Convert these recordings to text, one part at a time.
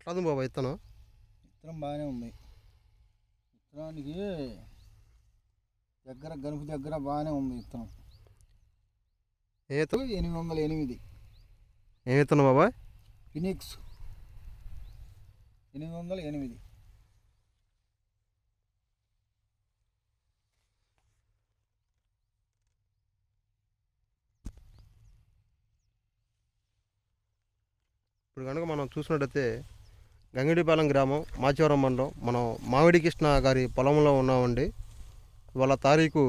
ఎట్లా ఉంది బాబా విత్తనం? విత్తనం బాగానే ఉంది. విత్తనానికి గనుపు దగ్గర బాగానే ఉంది విత్తనం. ఏ 808. ఏం విత్తనం బాబా? ఫినిక్స్ 808. ఇప్పుడు కనుక మనం చూసినట్టయితే గంగిడిపాలెం గ్రామం, మాచవరం మండలం, మనం మామిడి కృష్ణ గారి పొలంలో ఉన్నామండి. ఇవాళ తారీఖు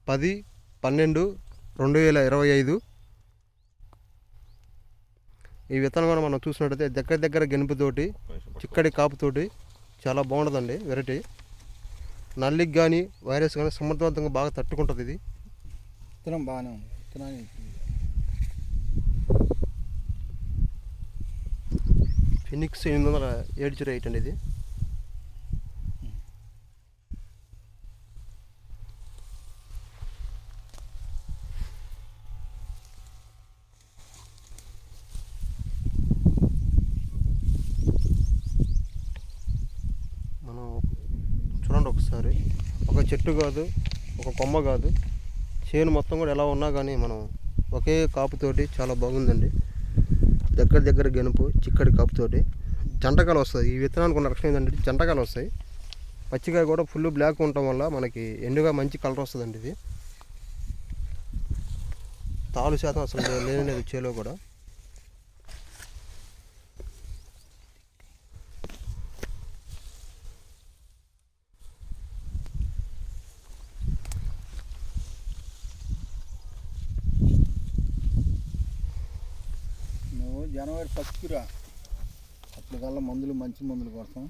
10/12/2025. ఈ విత్తనం కూడా మనం చూసినట్టయితే దగ్గర గెనుపుతోటి, చిక్కడి కాపుతోటి చాలా బాగుంటుందండి. వెరైటీ నల్లికి కానీ వైరస్ కానీ సమర్థవంతంగా బాగా తట్టుకుంటుంది. ఇది విత్తనం బాగానే ఉంది. విత్తనాన్ని ఫినిక్స్ 808 అండి. ఇది మనం చూడండి ఒకసారి, ఒక చెట్టు కాదు, ఒక కొమ్మ కాదు, చేను మొత్తం కూడా ఎలా ఉన్నా కానీ మనం ఒకే కాపుతోటి చాలా బాగుందండి. దగ్గర గెనుపు, చిక్కడి కాపుతోటి జంటకాలు వస్తుంది. ఈ విత్తనానికి ఉన్న లక్షణం ఏంటంటే జంటకాలు వస్తాయి. పచ్చికాయ కూడా ఫుల్ బ్లాక్ ఉండటం వల్ల మనకి ఎండుగా మంచి కలర్ వస్తుందండి. ఇది తాలు శాతం అసలు లేదు చేలో కూడా. జనవరి 1రా అప్పటికల్లా మంచి మందులు కొడతాం.